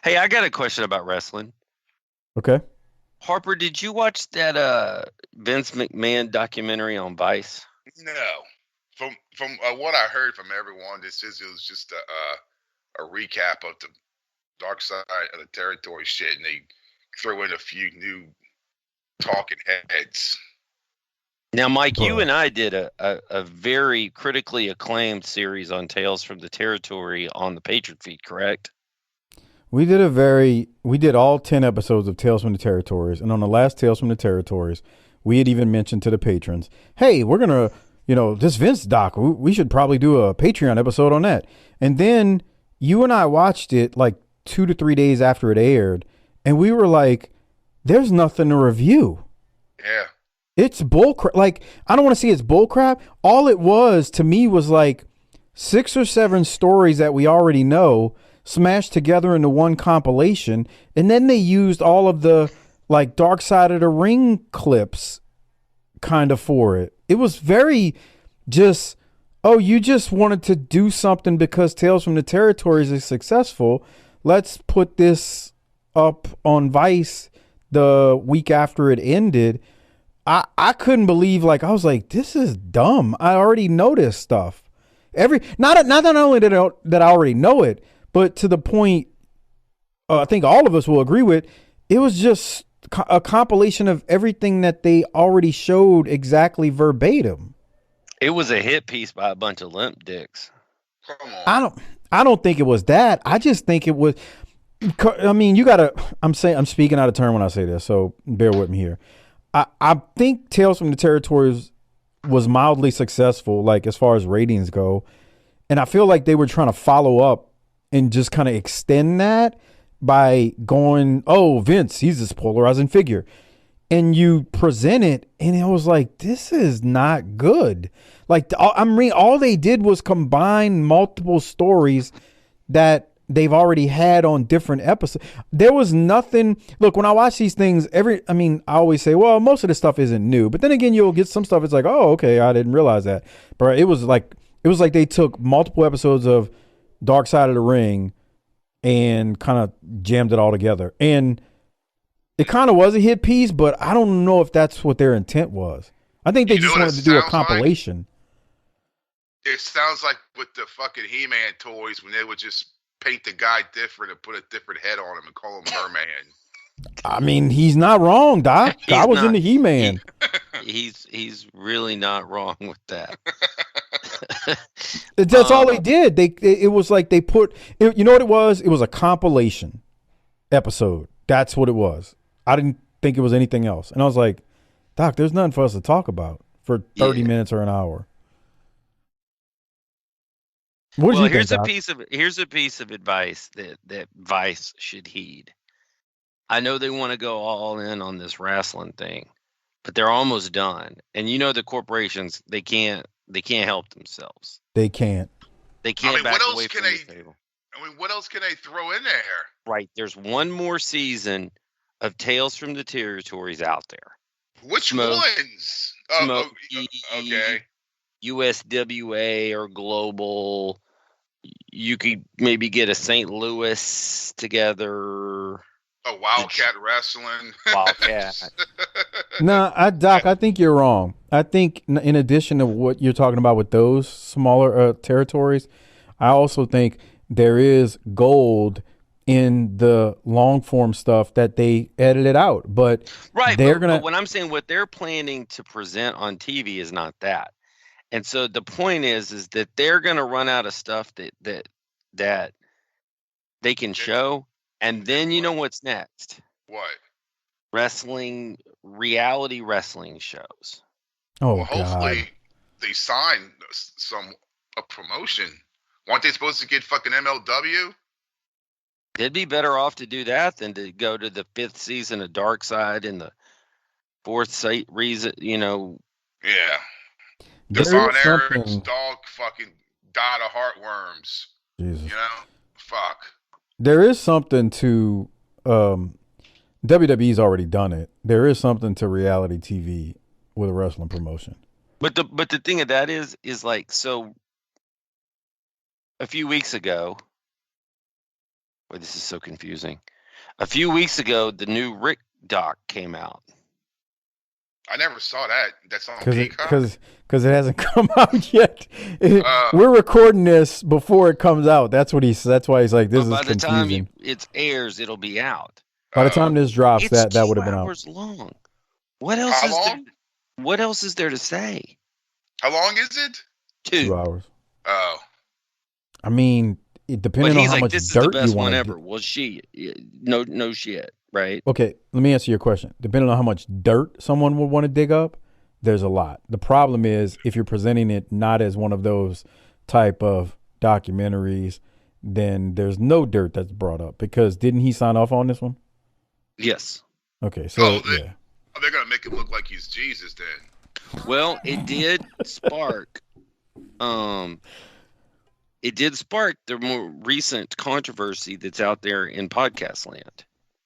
Hey, I got a question about wrestling. Okay. Harper, did you watch that Vince McMahon documentary on Vice? No, from what I heard from everyone, it was just a recap of the Dark Side of the Territory shit, and they threw in a few new talking heads. Now, Mike, you Bruh. and I did a very critically acclaimed series on Tales from the Territory on the Patriot feed, correct? We did all 10 episodes of Tales from the Territories. And on the last Tales from the Territories, we had even mentioned to the patrons, hey, we're going to, this Vince doc, we should probably do a Patreon episode on that. And then you and I watched it like 2 to 3 days after it aired. And we were like, there's nothing to review. Yeah, It's bullcrap. Like, I don't want to say it's bullcrap. All it was to me was like 6 or 7 stories that we already know smashed together into one compilation. And then they used all of the like Dark Side of the Ring clips kind of for it. It was very just, oh, you just wanted to do something because Tales from the Territories is successful. Let's put this up on Vice the week after it ended. I couldn't believe, like, I was like, this is dumb. I already know this stuff. Not only that I already know it, but to the point I think all of us will agree with, it was just a compilation of everything that they already showed exactly verbatim. It was a hit piece by a bunch of limp dicks. come I on. don't I don't think it was that. I just think it was. I mean, you gotta. I'm speaking out of turn when I say this, so bear with me here. I think Tales from the Territories was mildly successful, like as far as ratings go, and I feel like they were trying to follow up and just kind of extend that by going, "Oh, Vince, he's this polarizing figure," and you present it, and it was like, "This is not good." Like all they did was combine multiple stories that they've already had on different episodes. There was nothing. Look, when I watch these things, I mean, I always say, well, most of the stuff isn't new. But then again, you'll get some stuff. It's like, oh, okay, I didn't realize that. But it was like they took multiple episodes of Dark Side of the Ring and kind of jammed it all together. And it kind of was a hit piece, but I don't know if that's what their intent was. I think they You know just what it wanted to do a sounds like? compilation. It sounds like with the fucking He-Man toys when they would just paint the guy different and put a different head on him and call him Merman. I mean, he's not wrong, Doc. I He's was not. into He He Man. he's really not wrong with that. That's all um, they did. It was like they put you know what it was? It was a compilation episode. That's what it was. I didn't think it was anything else. And I was like, Doc, there's nothing for us to talk about for 30 yeah. minutes or an hour. What did Well, you think, Doc? here's a piece of advice that Vice should heed. I know they want to go all in on this wrestling thing, but they're almost done. And you know the corporations, they can't help themselves. They can't. They I can't mean, what back else away can from they? the table. I mean, what else can they throw in there? Right. There's one more season of Tales from the Territories out there. Which Smoke ones? Smokey, Okay. USWA or Global. You could maybe get a St. Louis together. Oh, The Wildcat Wrestling. Wildcat. No, Doc, I think you're wrong. I think in addition to what you're talking about with those smaller territories, I also think there is gold in the long form stuff that they edited out. But Right, they're but gonna. what I'm saying, what they're planning to present on TV is not that. And so the point is that they're going to run out of stuff that they can It's show, and and then you know what's next? what? Wrestling, reality wrestling shows. Oh Well, God. hopefully they sign some a promotion. Weren't they supposed to get fucking MLW? They'd be better off to do that than to go to the fifth season of Dark Side and the reason. Yeah. The There Von is Erich's something. dog fucking died of heartworms. You Jesus. know? Fuck. There is something to um, WWE's already done it. There is something to reality TV with a wrestling promotion. But the thing of that is like, so a few weeks ago, Boy, this is so confusing. A few weeks ago, the new Rick doc came out. I never saw that. That's on Because Peacock. it hasn't come out yet. Uh, We're recording this before it comes out. That's what he's. That's why he's like, this But by is the time confusing. it airs, it'll be out. By the time this drops, It's that would have been out. 2 hours long. What else how is long? there? What else is there to say? How long is it? 2 hours. Oh, I mean, depending But on he's how like, much this is the dirt you best want one to ever. Well, no shit, right? Okay, let me answer your question. Depending on how much dirt someone would want to dig up, there's a lot. The problem is if you're presenting it not as one of those type of documentaries, then there's no dirt that's brought up because didn't he sign off on this one? Yes. Okay, so yeah. They're gonna make him look like he's Jesus then. Well, it did spark. It did spark the more recent controversy that's out there in podcast land.